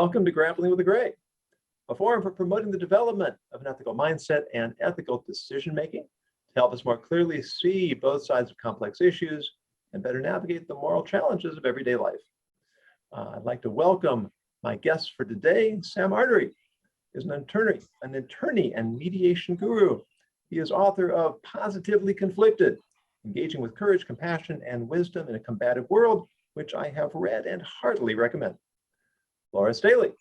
Welcome to Grappling with the Gray, a forum for promoting the development of an ethical mindset and ethical decision-making to help us more clearly see both sides of complex issues and better navigate the moral challenges of everyday life. I'd like to welcome my guest for today. Sam Artery is an attorney and mediation guru. He is author of Positively Conflicted, Engaging with Courage, Compassion, and Wisdom in a Combative World, which I have read and heartily recommend. Laura Staley,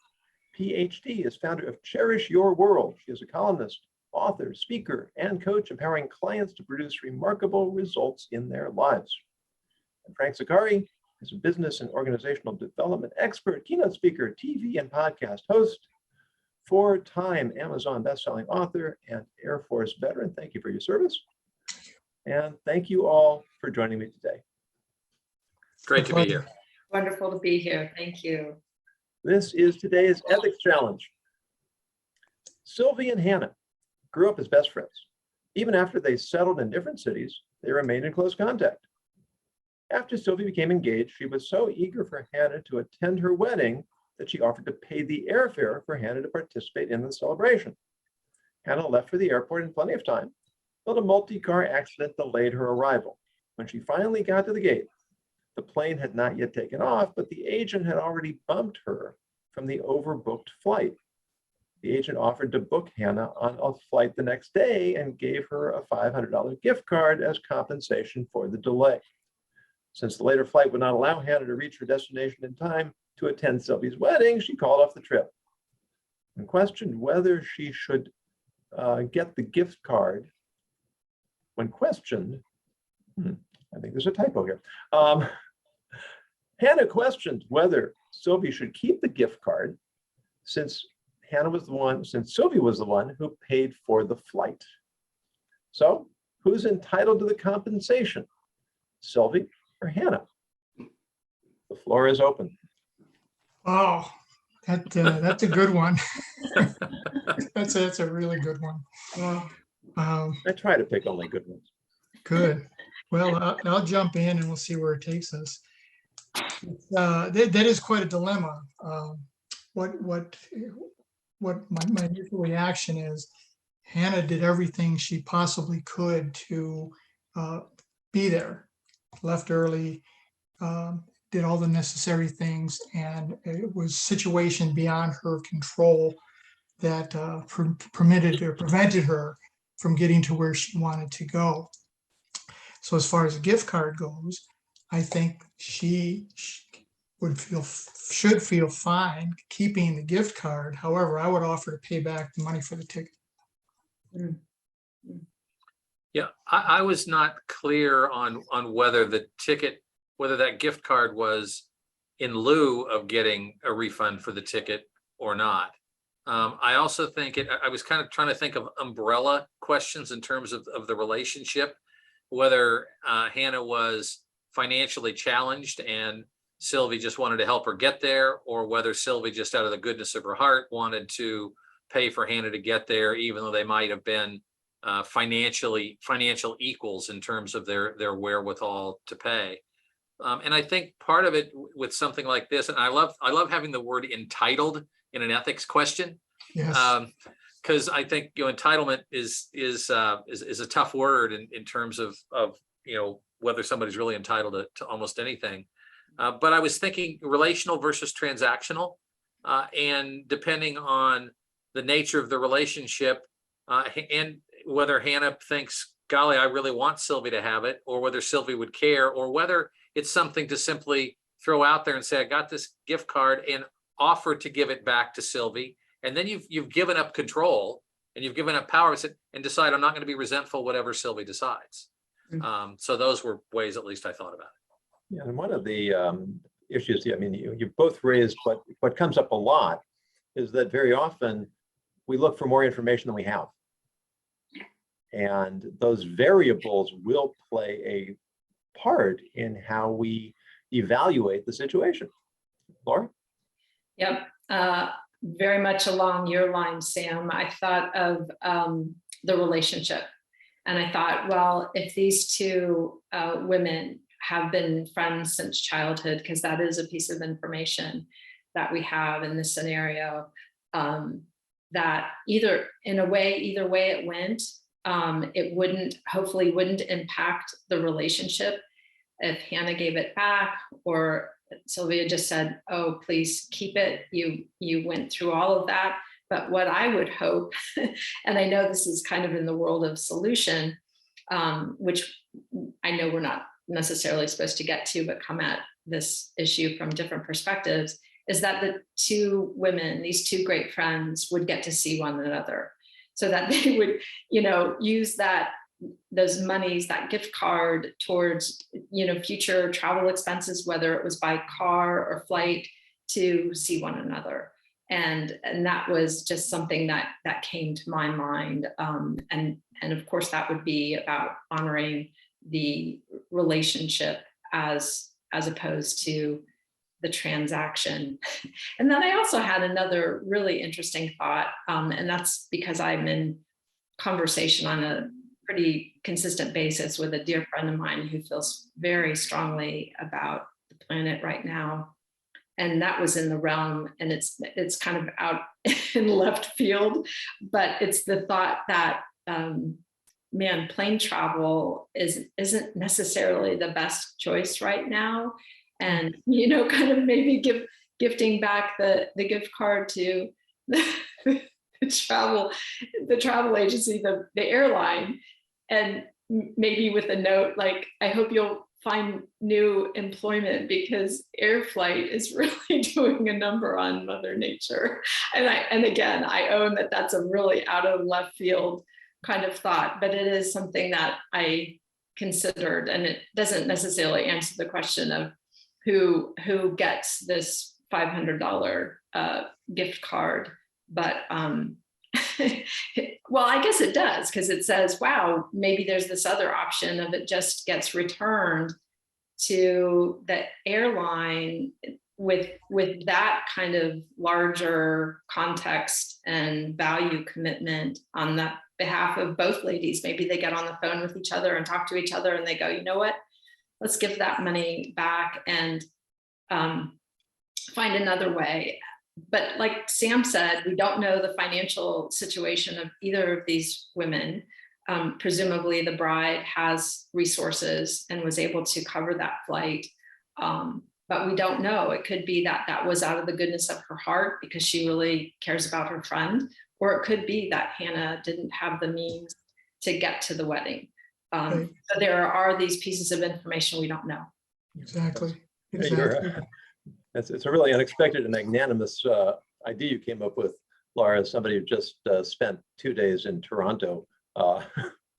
PhD, is founder of Cherish Your World. She is a columnist, author, speaker, and coach, empowering clients to produce remarkable results in their lives. And Frank Zakari is a business and organizational development expert, keynote speaker, TV and podcast host, four-time Amazon bestselling author, and Air Force veteran. Thank you for your service. And thank you all for joining me today. Great to be here. Wonderful to be here. Thank you. This is today's ethics challenge. Sylvie and Hannah grew up as best friends. Even after they settled in different cities, they remained in close contact. After Sylvie became engaged, she was so eager for Hannah to attend her wedding that she offered to pay the airfare for Hannah to participate in the celebration. Hannah left for the airport in plenty of time, but a multi-car accident delayed her arrival. When she finally got to the gate, the plane had not yet taken off, but the agent had already bumped her from the overbooked flight. The agent offered to book Hannah on a flight the next day and gave her a $500 gift card as compensation for the delay. Since the later flight would not allow Hannah to reach her destination in time to attend Sylvie's wedding, she called off the trip. When questioned whether she should get the gift card, I think there's a typo here. Hannah questioned whether Sylvie should keep the gift card since Sylvie was the one who paid for the flight. So, who's entitled to the compensation? Sylvie or Hannah? The floor is open. Oh, that's a good one. That's a really good one. I try to pick only good ones. Good. Well, I'll jump in and we'll see where it takes us. That is quite a dilemma. What my initial reaction is, Hannah did everything she possibly could to be there. Left early, did all the necessary things, and it was a situation beyond her control that permitted or prevented her from getting to where she wanted to go. So as far as the gift card goes, I think she should feel fine keeping the gift card. However, I would offer to pay back the money for the ticket. Yeah, I was not clear on whether that gift card was in lieu of getting a refund for the ticket or not. I also think I was kind of trying to think of umbrella questions in terms of the relationship, whether Hannah was financially challenged and Sylvie just wanted to help her get there, or whether Sylvie just out of the goodness of her heart wanted to pay for Hannah to get there, even though they might have been financial equals in terms of their wherewithal to pay. And I think part of it with something like this, and I love having the word entitled in an ethics question. Yes. Because I think entitlement is a tough word in terms of whether somebody's really entitled to almost anything. But I was thinking relational versus transactional, and depending on the nature of the relationship, and whether Hannah thinks, golly, I really want Sylvie to have it, or whether Sylvie would care, or whether it's something to simply throw out there and say, I got this gift card, and offer to give it back to Sylvie. And then you've given up control and you've given up power and decide I'm not going to be resentful whatever Sylvie decides. So those were ways at least I thought about it. Yeah, and one of the issues, you both raised, but what comes up a lot is that very often we look for more information than we have. And those variables will play a part in how we evaluate the situation. Laura? Yep. Very much along your line, Sam. I thought of the relationship, and I thought, well, if these two women have been friends since childhood, because that is a piece of information, that we have in this scenario, that either way it went, it hopefully wouldn't impact the relationship if Hannah gave it back, or Sylvia just said, oh, please keep it. You went through all of that. But what I would hope, and I know this is kind of in the world of solution, which I know we're not necessarily supposed to get to, but come at this issue from different perspectives, is that the two women, these two great friends, would get to see one another, so that they would, use those monies, that gift card, towards, future travel expenses, whether it was by car or flight, to see one another. And that was just something that came to my mind. And of course, that would be about honoring the relationship as opposed to the transaction. And then I also had another really interesting thought, and that's because I'm in conversation on a pretty consistent basis with a dear friend of mine who feels very strongly about the planet right now. And that was in the realm, and it's kind of out in left field, but it's the thought that, plane travel isn't necessarily the best choice right now. And, kind of maybe gifting back the gift card to the travel agency, the airline, and maybe with a note like, I hope you'll find new employment because air flight is really doing a number on Mother Nature. And again, I own that that's a really out of left field kind of thought, but it is something that I considered, and it doesn't necessarily answer the question of who gets this $500 gift card, but well, I guess it does, because it says, wow, maybe there's this other option of it just gets returned to the airline with that kind of larger context and value commitment on the behalf of both ladies. Maybe they get on the phone with each other and talk to each other and they go, you know what, let's give that money back and find another way. But like Sam said, we don't know the financial situation of either of these women. Presumably the bride has resources and was able to cover that flight. But we don't know. It could be that was out of the goodness of her heart because she really cares about her friend, or it could be that Hannah didn't have the means to get to the wedding. So there are these pieces of information we don't know. Exactly. It's a really unexpected and magnanimous idea you came up with, Laura, as somebody who just spent 2 days in Toronto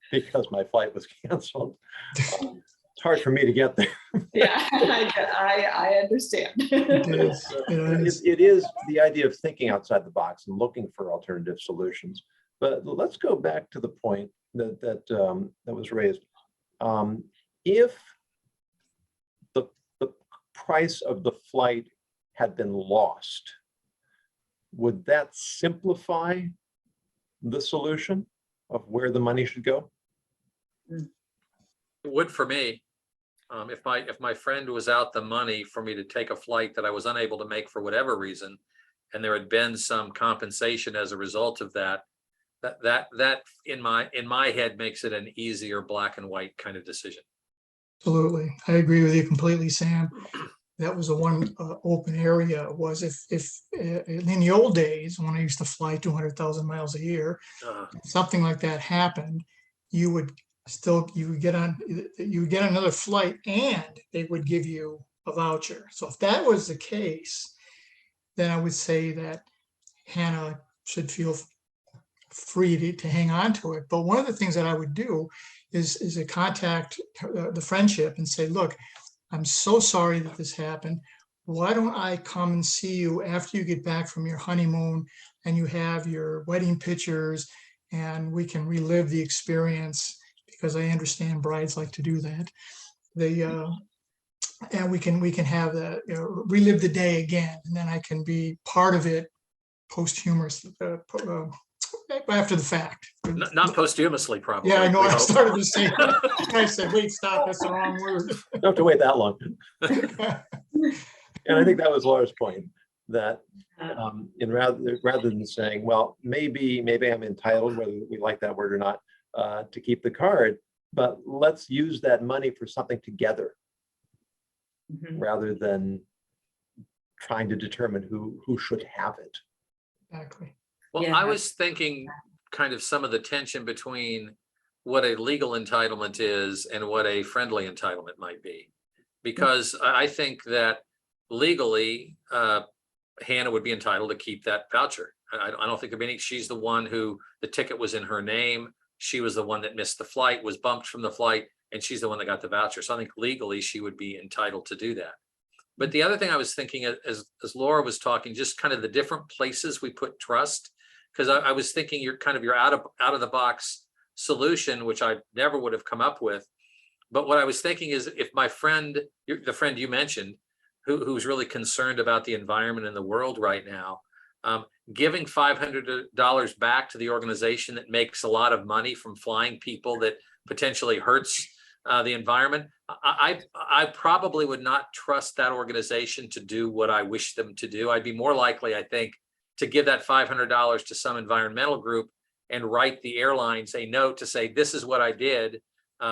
because my flight was canceled. It's hard for me to get there. Yeah, I understand. It is the idea of thinking outside the box and looking for alternative solutions. But let's go back to the point that was raised. If the price of the flight had been lost, would that simplify the solution of where the money should go? It would for me. If my friend was out the money for me to take a flight that I was unable to make for whatever reason, and there had been some compensation as a result of that in my head makes it an easier black and white kind of decision. Absolutely. I agree with you completely, Sam. That was the one open area, was if in the old days, when I used to fly 200,000 miles a year, something like that happened, you would get another flight and they would give you a voucher. So if that was the case, then I would say that Hannah should feel free to hang on to it. But one of the things that I would do is to contact the friendship and say, look, I'm so sorry that this happened. Why don't I come and see you after you get back from your honeymoon and you have your wedding pictures and we can relive the experience, because I understand brides like to do that. And we can have relive the day again, and then I can be part of it posthumously, after the fact. Not posthumously, probably. Yeah, I know. I started to say that. I said, wait, stop, that's the wrong word. Don't have to wait that long. And I think that was Laura's point, that rather than saying, well, maybe I'm entitled, whether we like that word or not, to keep the card, but let's use that money for something together rather than trying to determine who should have it. Exactly. Well, Yeah. I was thinking kind of some of the tension between what a legal entitlement is and what a friendly entitlement might be. Because I think that legally, Hannah would be entitled to keep that voucher. I don't think there'd be any, she's the one who, the ticket was in her name. She was the one that missed the flight, was bumped from the flight, and she's the one that got the voucher. So I think legally she would be entitled to do that. But the other thing I was thinking as Laura was talking, just kind of the different places we put trust, because I was thinking your out of the box solution, which I never would have come up with. But what I was thinking is, if my friend, the friend you mentioned, who's really concerned about the environment in the world right now, giving $500 back to the organization that makes a lot of money from flying people that potentially hurts the environment, I probably would not trust that organization to do what I wish them to do. I'd be more likely, I think, to give that $500 to some environmental group and write the airlines a note to say, this is what I did,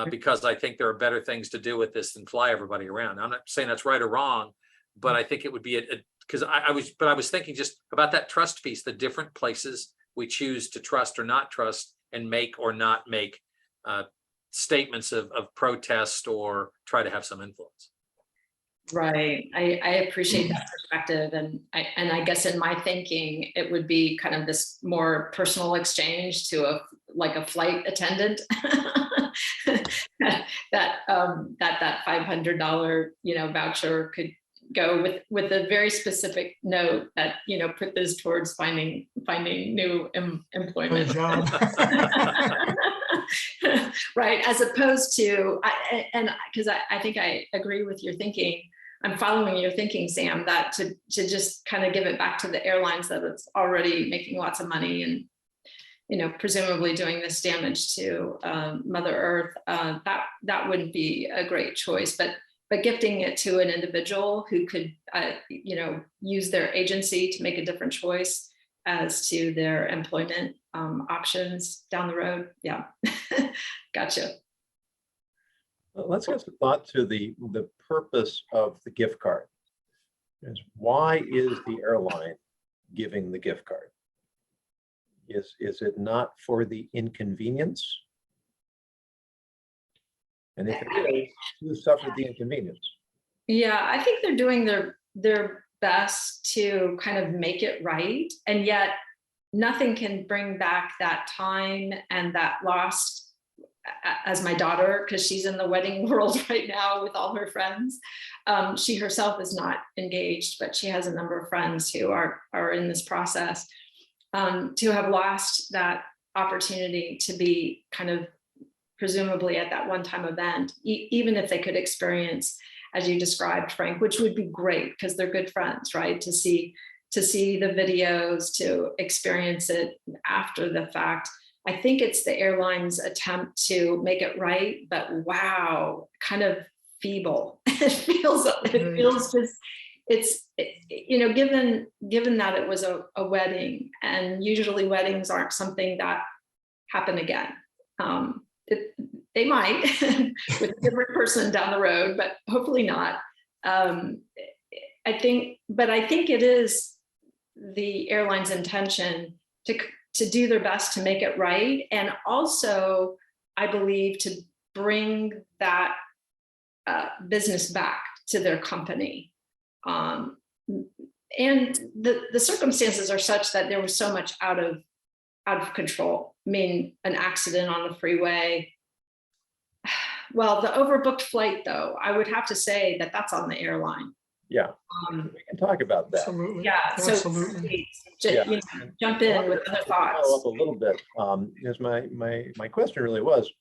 because I think there are better things to do with this than fly everybody around. I'm not saying that's right or wrong, but I think it would be because I was thinking just about that trust piece, the different places we choose to trust or not trust and make or not make statements of protest or try to have some influence. Right. I appreciate that perspective. And I guess in my thinking, it would be kind of this more personal exchange to a flight attendant that $500, voucher could go with a very specific note that, put this towards finding new employment. Right. As opposed to, because I think I agree with your thinking. I'm following your thinking, Sam, that to just kind of give it back to the airlines that it's already making lots of money and, presumably doing this damage to Mother Earth, that wouldn't be a great choice. But gifting it to an individual who could, use their agency to make a different choice as to their employment options down the road. Yeah, gotcha. Let's get some thought to the purpose of the gift card. Why is the airline giving the gift card? Is it not for the inconvenience? And if it is, who suffered the inconvenience? Yeah, I think they're doing their best to kind of make it right, and yet nothing can bring back that time and that lost. As my daughter, because she's in the wedding world right now with all her friends. She herself is not engaged, but she has a number of friends who are in this process. To have lost that opportunity to be kind of presumably at that one-time event, even if they could experience, as you described, Frank, which would be great because they're good friends, right? To see the videos, to experience it after the fact. I think it's the airline's attempt to make it right, but wow, kind of feeble. It feels just, given that it was a wedding, and usually weddings aren't something that happen again. They might with a different person down the road, but hopefully not. I think it is the airline's intention to do their best to make it right. And also, I believe, to bring that business back to their company. And the circumstances are such that there was so much out of control. I mean, an accident on the freeway. Well, the overbooked flight, though, I would have to say that that's on the airline. Yeah, we can talk about that. Absolutely. Yeah, Absolutely. so jump in with other thoughts. Follow up a little bit, because my question really was,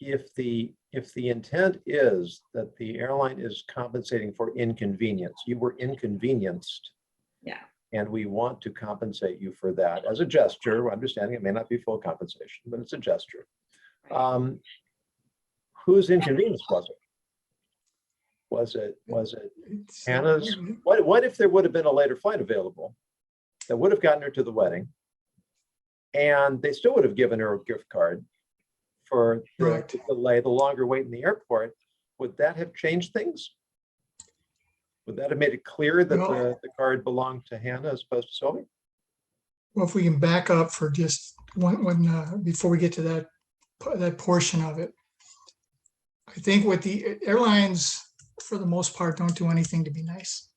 if the intent is that the airline is compensating for inconvenience, you were inconvenienced. Yeah. And we want to compensate you for that as a gesture. Understanding it may not be full compensation, but it's a gesture. Whose inconvenience was it? Was it It's, Hannah's? What if there would have been a later flight available that would have gotten her to the wedding, and they still would have given her a gift card for the Correct. delay, the longer wait in the airport? Would that have changed things? Would that have made it clear that Well- the card belonged to Hannah as opposed to Sylvie? Well, if we can back up for just one, before we get to that portion of it. I think what the airlines, for the most part, don't do anything to be nice.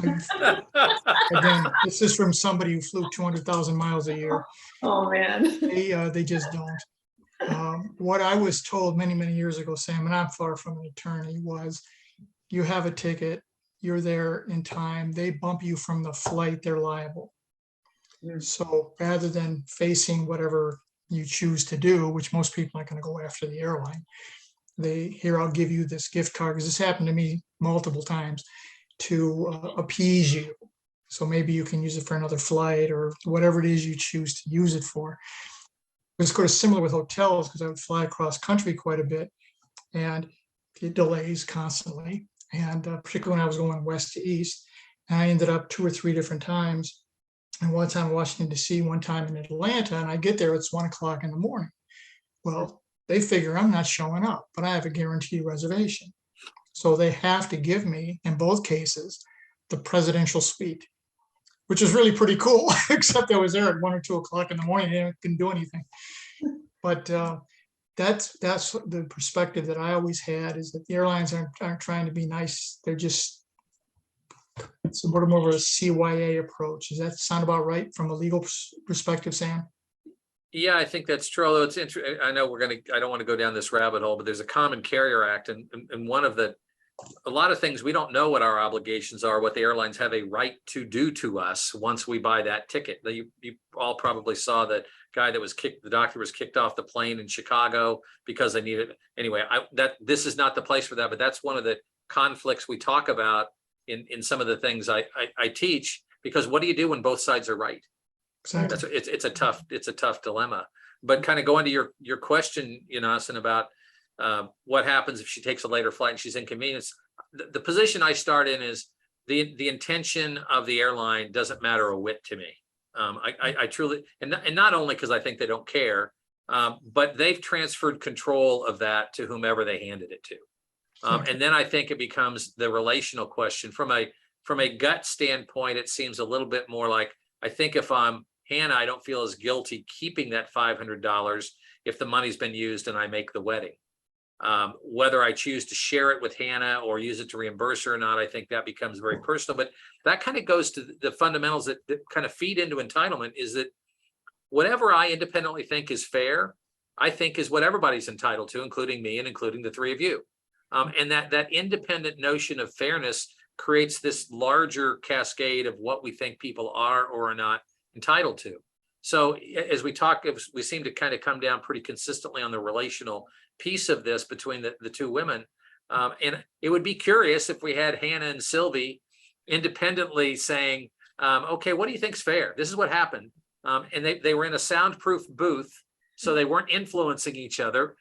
Again, this is from somebody who flew 200,000 miles a year. Oh, man. They just don't. What I was told many, many years ago, Sam, and I'm far from an attorney, was you have a ticket, you're there in time, they bump you from the flight, they're liable. So rather than facing whatever you choose to do, which most people aren't going to go after the airline, here, I'll give you this gift card, because this happened to me multiple times, to appease you. So maybe you can use it for another flight or whatever it is you choose to use it for. It was sort of similar with hotels, because I would fly across country quite a bit and it delays constantly. And particularly when I was going west to east, and I ended up 2 or 3 different times. And one time in Washington DC, one time in Atlanta, and I get there, it's 1 o'clock in the morning. Well, they figure I'm not showing up, but I have a guaranteed reservation. So they have to give me, in both cases, the presidential suite, which is really pretty cool, except I was there at 1 or 2 o'clock in the morning, and I couldn't do anything. But that's the perspective that I always had, is that the airlines aren't trying to be nice. They're just, it's more of a CYA approach. Does that sound about right from a legal perspective, Sam? Yeah, I think that's true. Although it's interesting, I know I don't want to go down this rabbit hole, but there's a Common Carrier Act, and one of a lot of things we don't know what our obligations are, what the airlines have a right to do to us once we buy that ticket. You all probably saw the guy that was kicked, the doctor was kicked off the plane in Chicago because they needed, anyway, this is not the place for that, but that's one of the conflicts we talk about in some of the things I teach, because what do you do when both sides are right? Exactly. It's a tough dilemma. But kind of going to your question, Yonason, about what happens if she takes a later flight and she's inconvenienced. The position I start in is the intention of the airline doesn't matter a whit to me. I truly, and not only because I think they don't care, but they've transferred control of that to whomever they handed it to. And then I think it becomes the relational question. From a gut standpoint, it seems a little bit more like, I think if I'm Hannah, I don't feel as guilty keeping that $500 if the money's been used and I make the wedding. Whether I choose to share it with Hannah or use it to reimburse her or not, I think that becomes very personal. But that kind of goes to the fundamentals that kind of feed into entitlement, is that whatever I independently think is fair, I think is what everybody's entitled to, including me and including the 3 of you. And that independent notion of fairness creates this larger cascade of what we think people are or are not entitled to. So as we talk, we seem to kind of come down pretty consistently on the relational piece of this between the 2 women. And it would be curious if we had Hannah and Sylvie independently saying, okay, what do you think's fair? This is what happened. And they were in a soundproof booth, so they weren't influencing each other,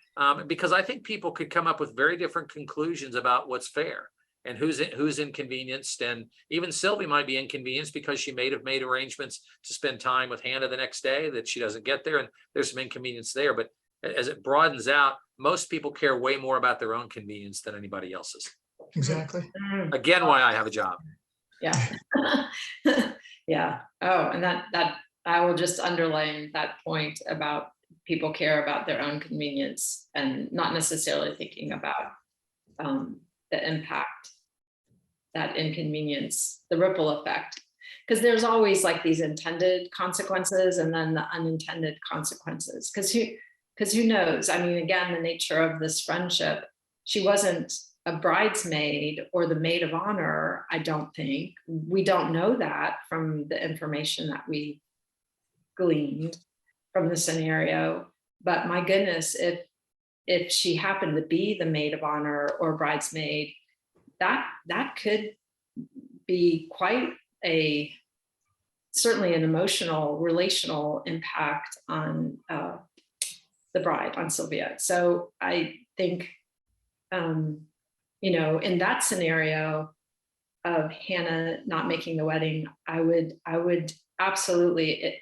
because I think people could come up with very different conclusions about what's fair and who's inconvenienced. And even Sylvie might be inconvenienced because she may have made arrangements to spend time with Hannah the next day that she doesn't get there, and there's some inconvenience there. But as it broadens out, most people care way more about their own convenience than anybody else's. Exactly. Again, why I have a job. Yeah. Yeah. Oh, and that I will just underline that point about people care about their own convenience and not necessarily thinking about the impact, that inconvenience, the ripple effect. Because there's always like these intended consequences and then the unintended consequences. Because who knows? I mean, again, the nature of this friendship, she wasn't a bridesmaid or the maid of honor, I don't think. We don't know that from the information that we gleaned from the scenario. But my goodness, if she happened to be the maid of honor or bridesmaid, that could be quite certainly an emotional, relational impact on the bride, on Sylvia. So I think, in that scenario of Hannah not making the wedding, I would absolutely,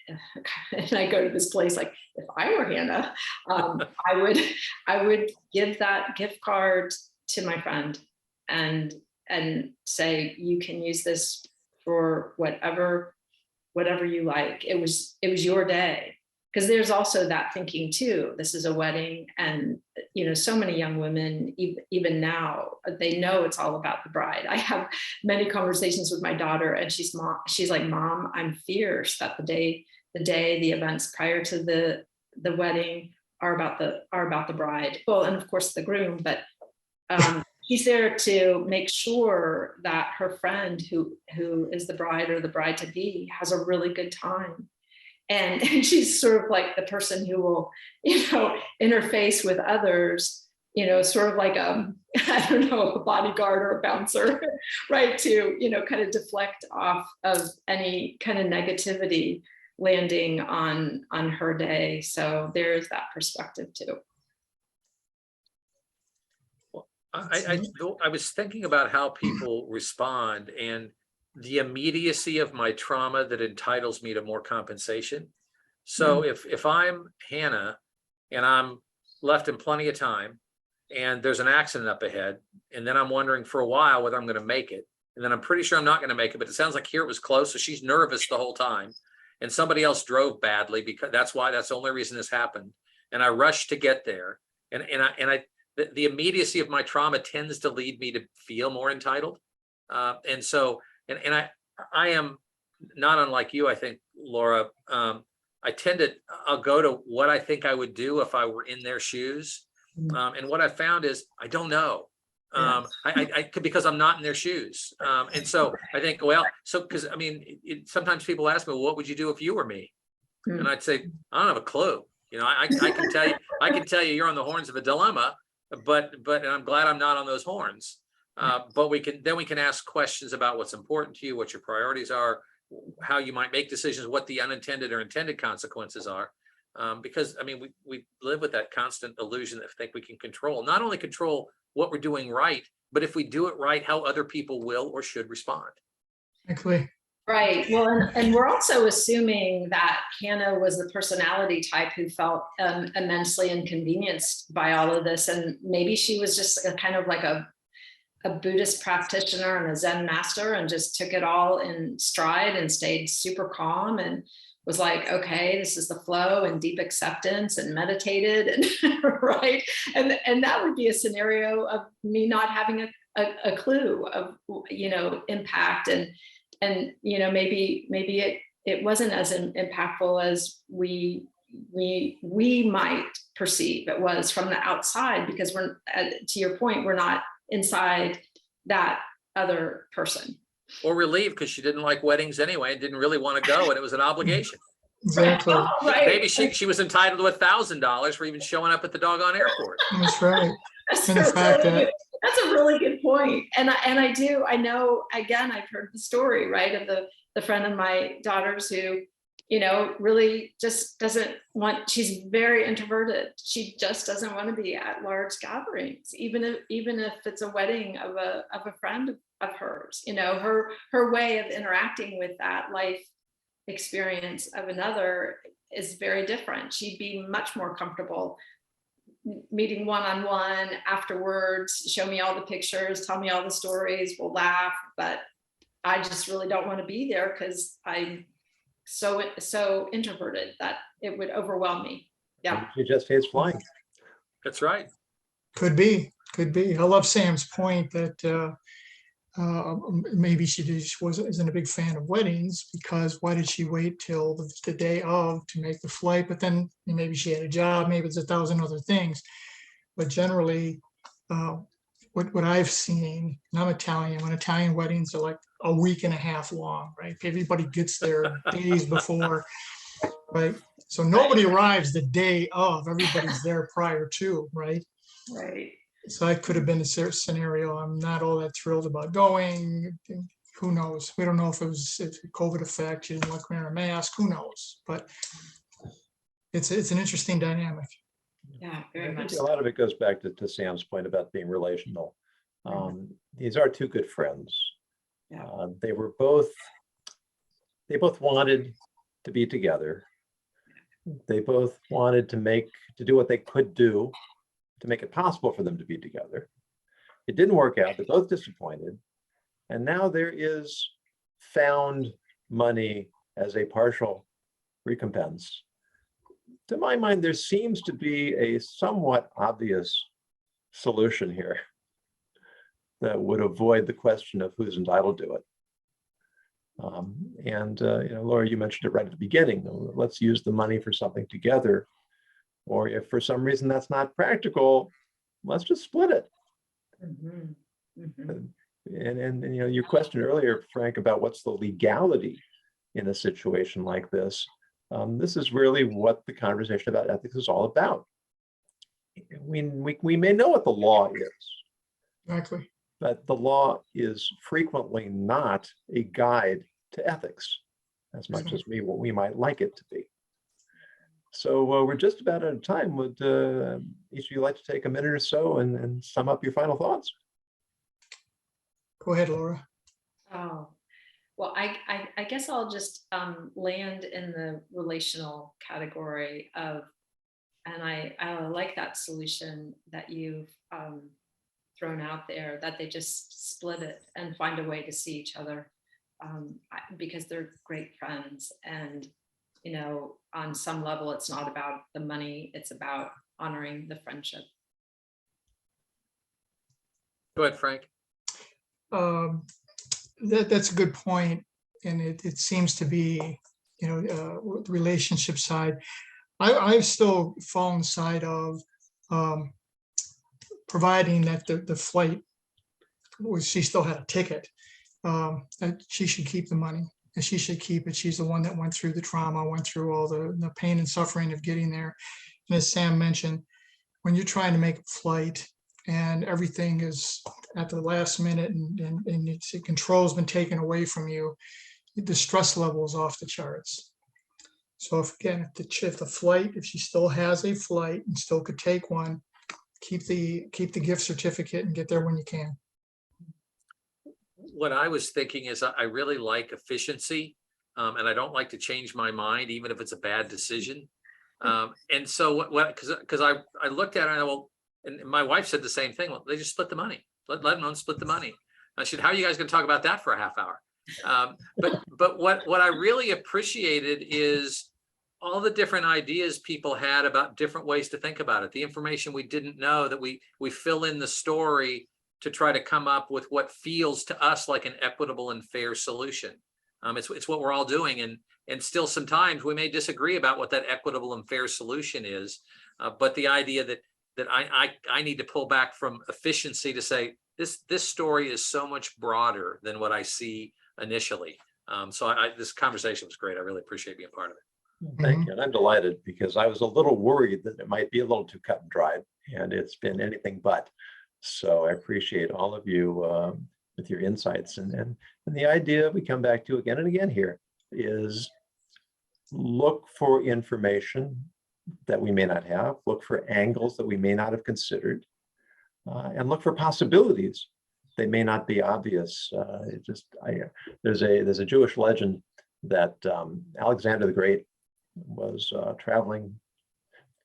and I go to this place, like, if I were Hannah, I would give that gift card to my friend and say, you can use this for whatever you like. It was your day. Because there's also that thinking too. This is a wedding, and so many young women, even now, they know it's all about the bride. I have many conversations with my daughter, and she's like, Mom, I'm fierce that the events prior to the wedding are about the bride. Well, and of course the groom, but she's there to make sure that her friend who is the bride or the bride to be has a really good time. And she's sort of like the person who will, interface with others, sort of like I don't know, a bodyguard or a bouncer, right? To, kind of deflect off of any kind of negativity landing on her day. So there's that perspective too. I was thinking about how people respond and the immediacy of my trauma that entitles me to more compensation. So if I'm Hannah and I'm left in plenty of time and there's an accident up ahead, and then I'm wondering for a while whether I'm going to make it, and then I'm pretty sure I'm not going to make it, but it sounds like here it was close, so she's nervous the whole time, and somebody else drove badly because that's the only reason this happened, and I rushed to get there, and the immediacy of my trauma tends to lead me to feel more entitled, and so. And I am not unlike you, I think, Laura. I'll go to what I think I would do if I were in their shoes. And what I found is I don't know. I could, because I'm not in their shoes. And so I think, because I mean, sometimes people ask me, well, what would you do if you were me? And I'd say, I don't have a clue. I can tell you you're on the horns of a dilemma, but and I'm glad I'm not on those horns. But we can ask questions about what's important to you, what your priorities are, how you might make decisions, what the unintended or intended consequences are. Because I mean, we live with that constant illusion that we think we can not only control what we're doing right, but if we do it right, how other people will or should respond. Exactly. Right. Well, and we're also assuming that Hannah was the personality type who felt immensely inconvenienced by all of this. And maybe she was just kind of like a Buddhist practitioner and a Zen master and just took it all in stride and stayed super calm and was like, okay, this is the flow, and deep acceptance, and meditated, and right. And that would be a scenario of me not having a clue of, impact, and maybe it wasn't as impactful as we might perceive it was from the outside, because we're, to your point, we're not inside that other person. Or relieved because she didn't like weddings anyway and didn't really want to go, and it was an obligation. Exactly. Right. Maybe she was entitled to $1,000 for even showing up at the doggone airport. That's right. That's And the fact that that's a really good point. And I know, again, I've heard the story, right, of the friend of my daughter's who, really just doesn't want, she's very introverted. She just doesn't want to be at large gatherings, even if it's a wedding of a friend of hers. Her way of interacting with that life experience of another is very different. She'd be much more comfortable meeting one-on-one afterwards, show me all the pictures, tell me all the stories, we'll laugh, but I just really don't want to be there because I'm so introverted that it would overwhelm me. Yeah. She just hates flying. That's right. could be. I love Sam's point that maybe she isn't a big fan of weddings, because why did she wait till the day of to make the flight? But then maybe she had a job, maybe it's 1,000 other things. But generally, what I've seen, and I'm Italian, when Italian weddings are like a week and a half long, right? Everybody gets there days before, right? So nobody arrives the day of, everybody's there prior to, right? Right. So that could have been a scenario. I'm not all that thrilled about going. Who knows? We don't know if it was a COVID effect. She didn't like wearing a mask. Who knows? But it's an interesting dynamic. Yeah, I very think much. a lot of it goes back to Sam's point about being relational. These are two good friends. Yeah. They both wanted to be together. They both wanted to do what they could do to make it possible for them to be together. It didn't work out. They're both disappointed. And now there is found money as a partial recompense. To my mind, there seems to be a somewhat obvious solution here that would avoid the question of who's entitled to it. Laura, you mentioned it right at the beginning. Let's use the money for something together. Or if for some reason that's not practical, let's just split it. And your question earlier, Frank, about what's the legality in a situation like this. This is really what the conversation about ethics is all about. We may know what the law is. Exactly. But the law is frequently not a guide to ethics as much as we might like it to be. So we're just about out of time. Would each of you like to take a minute or so and sum up your final thoughts? Go ahead, Laura. Oh, well, I guess I'll just land in the relational category of, and I like that solution that you've thrown out there, that they just split it and find a way to see each other, because they're great friends. And, on some level, it's not about the money, it's about honoring the friendship. Go ahead, Frank. That's a good point, and it seems to be, the relationship side. I've still fallen side of providing that the flight, she still had a ticket, that she should keep the money, and she should keep it. She's the one that went through the trauma, went through all the pain and suffering of getting there. And as Sam mentioned, when you're trying to make a flight and everything is at the last minute and control has been taken away from you, the stress level is off the charts. So if the flight, if she still has a flight and still could take one, keep the gift certificate and get there when you can. What I was thinking is I really like efficiency, and I don't like to change my mind, even if it's a bad decision. And so because I looked at it and and my wife said the same thing. Well, they just split the money. Let them split the money. I said, how are you guys going to talk about that for a half hour? But what I really appreciated is all the different ideas people had about different ways to think about it. The information we didn't know, that we fill in the story to try to come up with what feels to us like an equitable and fair solution. It's what we're all doing, and still sometimes we may disagree about what that equitable and fair solution is. But the idea that I need to pull back from efficiency to say this story is so much broader than what I see initially. So this conversation was great. I really appreciate being part of it. Thank you. And I'm delighted, because I was a little worried that it might be a little too cut and dried, and it's been anything but. So I appreciate all of you with your insights. And the idea we come back to again and again here is look for information that we may not have, look for angles that we may not have considered, and look for possibilities that may not be obvious. There's a Jewish legend that Alexander the Great was traveling,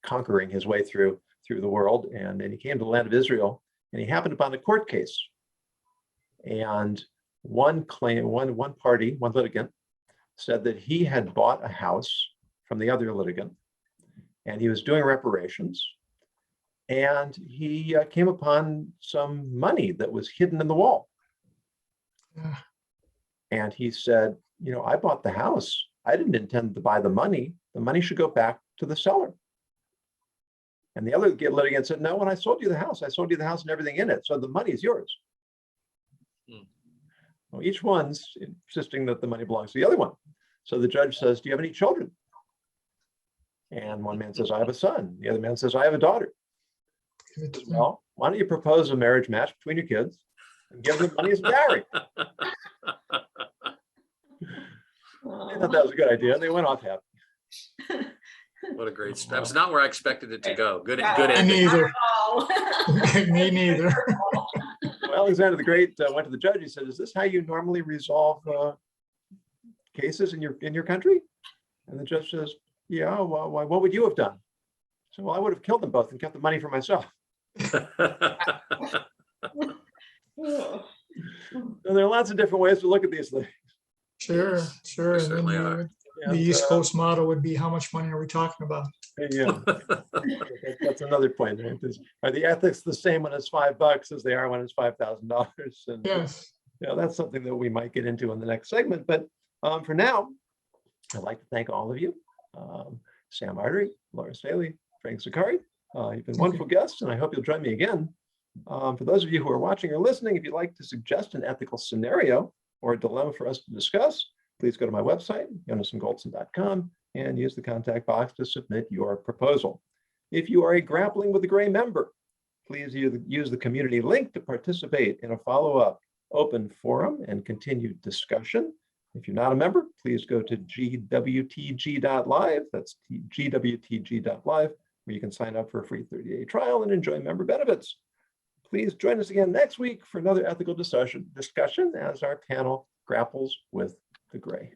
conquering his way through the world, and he came to the land of Israel, and he happened upon a court case. And one litigant said that he had bought a house from the other litigant, and he was doing reparations, and he came upon some money that was hidden in the wall. Yeah. And he said, I bought the house. I didn't intend to buy the money. The money should go back to the seller. And the other litigant said, no, when I sold you the house and everything in it. So the money is yours. Well, each one's insisting that the money belongs to the other one. So the judge says, do you have any children? And one man says, I have a son. The other man says, I have a daughter. He says, well, why don't you propose a marriage match between your kids and give them money as a dowry? They thought that was a good idea, and they went off happy. What a great, that was not where I expected it to go. Good Me ending. neither. Me neither. Alexander the Great went to the judge. He said, "Is this how you normally resolve cases in your country?" And the judge says, "Yeah. Well, what would you have done?" So, "Well, I would have killed them both and kept the money for myself." So there are lots of different ways to look at these things. Sure, sure. And then certainly are. the East Coast model would be, how much money are we talking about? Yeah, that's another point. Right? Are the ethics the same when it's $5 as they are when it's $5,000? And Yes. that's something that we might get into in the next segment. But for now, I'd like to thank all of you, Sam Artery, Laura Staley, Frank Zakari. You've been wonderful guests, and I hope you'll join me again. For those of you who are watching or listening, if you'd like to suggest an ethical scenario or a dilemma for us to discuss, please go to my website, YonasonGoldson.com, and use the contact box to submit your proposal. If you are a Grappling with the Gray member, please use the community link to participate in a follow-up open forum and continued discussion. If you're not a member, please go to gwtg.live. That's gwtg.live, where you can sign up for a free 30-day trial and enjoy member benefits. Please join us again next week for another ethical discussion as our panel grapples with the gray.